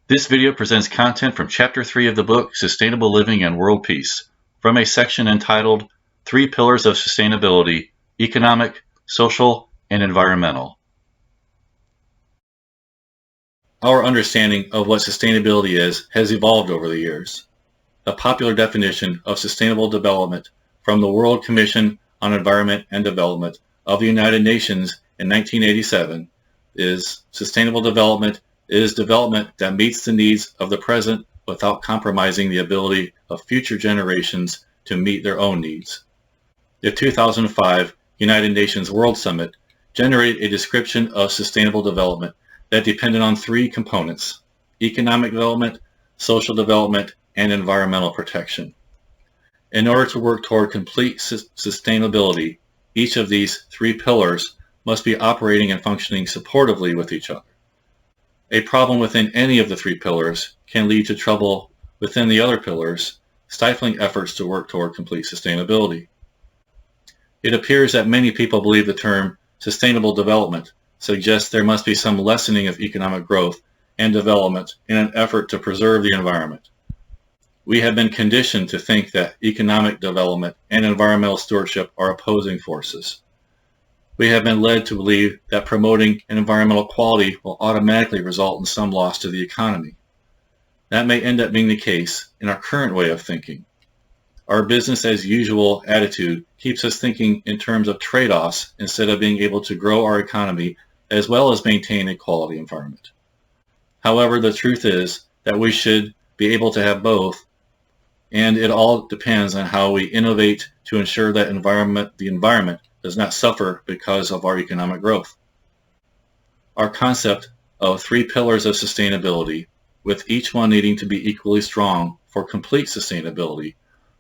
This video presents content from Chapter 3 of the book, Sustainable Living and World Peace, from a section entitled 3 Pillars of Sustainability: Economic, Social, and Environmental. Our understanding of what sustainability is has evolved over the years. The popular definition of sustainable development from the World Commission on Environment and Development of the United Nations in 1987 is sustainable development is development that meets the needs of the present without compromising the ability of future generations to meet their own needs. The 2005 United Nations World Summit generated a description of sustainable development that depended on 3 components: economic development, social development, and environmental protection. In order to work toward complete sustainability, each of these 3 pillars must be operating and functioning supportively with each other. A problem within any of the 3 pillars can lead to trouble within the other pillars, stifling efforts to work toward complete sustainability. It appears that many people believe the term sustainable development suggests there must be some lessening of economic growth and development in an effort to preserve the environment. We have been conditioned to think that economic development and environmental stewardship are opposing forces. We have been led to believe that promoting environmental quality will automatically result in some loss to the economy. That may end up being the case in our current way of thinking. Our business as usual attitude keeps us thinking in terms of trade-offs instead of being able to grow our economy as well as maintain a quality environment. However, the truth is that we should be able to have both, and it all depends on how we innovate to ensure that the environment does not suffer because of our economic growth. Our concept of 3 pillars of sustainability, with each one needing to be equally strong for complete sustainability,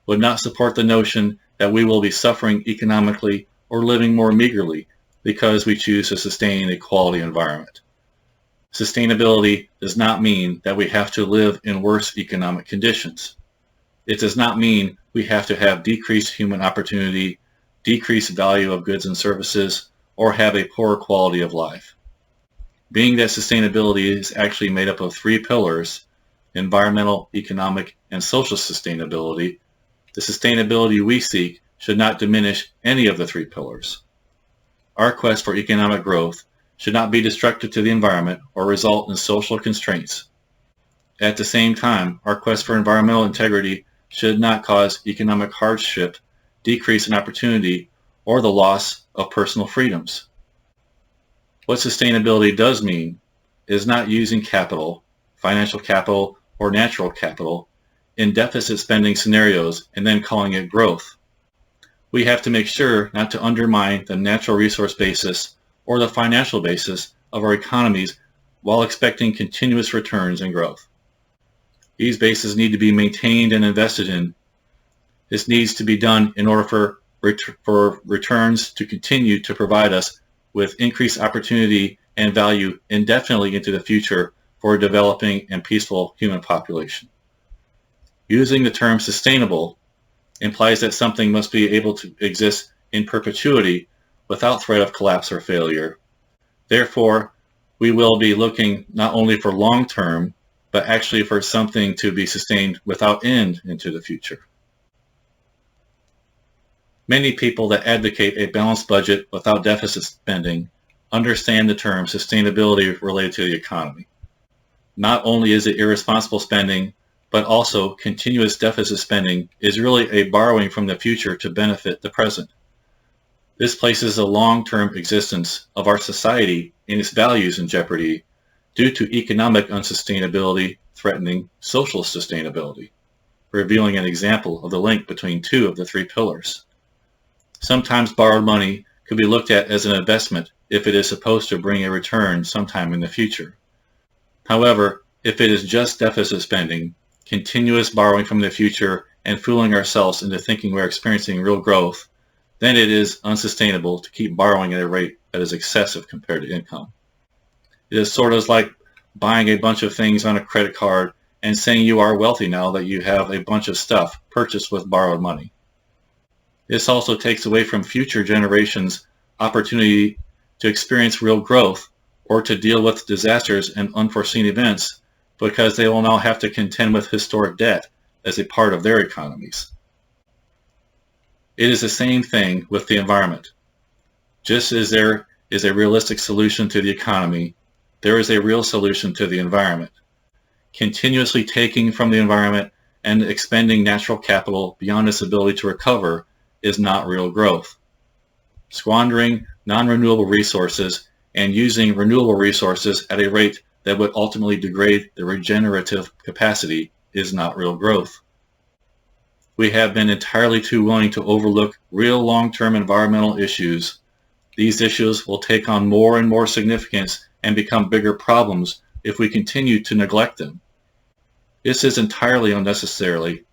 would not support the notion that we will be suffering economically or living more meagerly because we choose to sustain a quality environment. Sustainability does not mean that we have to live in worse economic conditions. It does not mean we have to have decreased human opportunity, decreased value of goods and services, or have a poorer quality of life. Being that sustainability is actually made up of 3 pillars, environmental, economic, and social sustainability, the sustainability we seek should not diminish any of the 3 pillars. Our quest for economic growth should not be destructive to the environment or result in social constraints. At the same time, our quest for environmental integrity should not cause economic hardship, decrease in opportunity, or the loss of personal freedoms. What sustainability does mean is not using capital, financial capital, or natural capital in deficit spending scenarios and then calling it growth. We have to make sure not to undermine the natural resource basis or the financial basis of our economies while expecting continuous returns and growth. These bases need to be maintained and invested in. This needs to be done in order for returns to continue to provide us with increased opportunity and value indefinitely into the future for a developing and peaceful human population. Using the term sustainable implies that something must be able to exist in perpetuity without threat of collapse or failure. Therefore, we will be looking not only for long-term, but actually for something to be sustained without end into the future. Many people that advocate a balanced budget without deficit spending understand the term sustainability related to the economy. Not only is it irresponsible spending, but also continuous deficit spending is really a borrowing from the future to benefit the present. This places the long-term existence of our society and its values in jeopardy due to economic unsustainability threatening social sustainability, revealing an example of the link between 2 of the 3 pillars. Sometimes borrowed money could be looked at as an investment if it is supposed to bring a return sometime in the future. However, if it is just deficit spending, continuous borrowing from the future, and fooling ourselves into thinking we're experiencing real growth, then it is unsustainable to keep borrowing at a rate that is excessive compared to income. It is sort of like buying a bunch of things on a credit card and saying you are wealthy now that you have a bunch of stuff purchased with borrowed money. This also takes away from future generations' opportunity to experience real growth or to deal with disasters and unforeseen events because they will now have to contend with historic debt as a part of their economies. It is the same thing with the environment. Just as there is a realistic solution to the economy, there is a real solution to the environment. Continuously taking from the environment and expending natural capital beyond its ability to recover is not real growth. Squandering non-renewable resources and using renewable resources at a rate that would ultimately degrade the regenerative capacity is not real growth. We have been entirely too willing to overlook real long-term environmental issues. These issues will take on more and more significance and become bigger problems if we continue to neglect them. This is entirely unnecessary,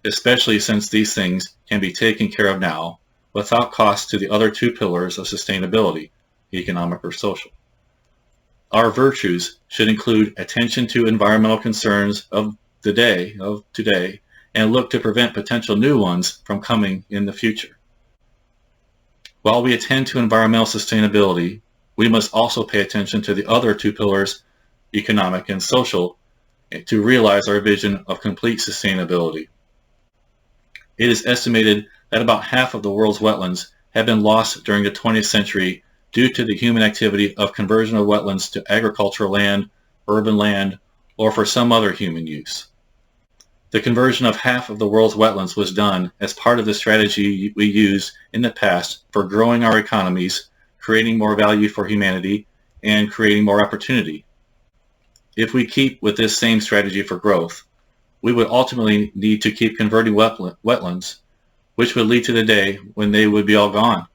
especially since these things can be taken care of now without cost to the other two pillars of sustainability, economic or social. Our virtues should include attention to environmental concerns of today, and look to prevent potential new ones from coming in the future. While we attend to environmental sustainability, we must also pay attention to the other two pillars, economic and social, to realize our vision of complete sustainability. It is estimated that about half of the world's wetlands have been lost during the 20th century due to the human activity of conversion of wetlands to agricultural land, urban land, or for some other human use. The conversion of half of the world's wetlands was done as part of the strategy we used in the past for growing our economies, creating more value for humanity, and creating more opportunity. If we keep with this same strategy for growth, we would ultimately need to keep converting wetlands, which would lead to the day when they would be all gone.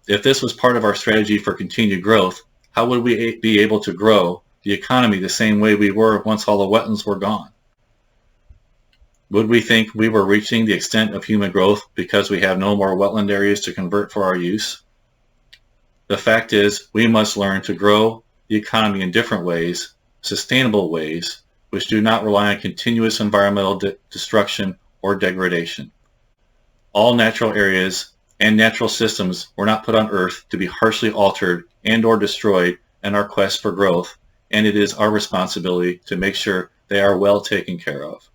If this was part of our strategy for continued growth, how would we be able to grow the economy the same way we were once all the wetlands were gone? Would we think we were reaching the extent of human growth because we have no more wetland areas to convert for our use? The fact is, we must learn to grow the economy in different ways, sustainable ways, which do not rely on continuous environmental destruction or degradation. All natural areas and natural systems were not put on Earth to be harshly altered and or destroyed in our quest for growth, and it is our responsibility to make sure they are well taken care of.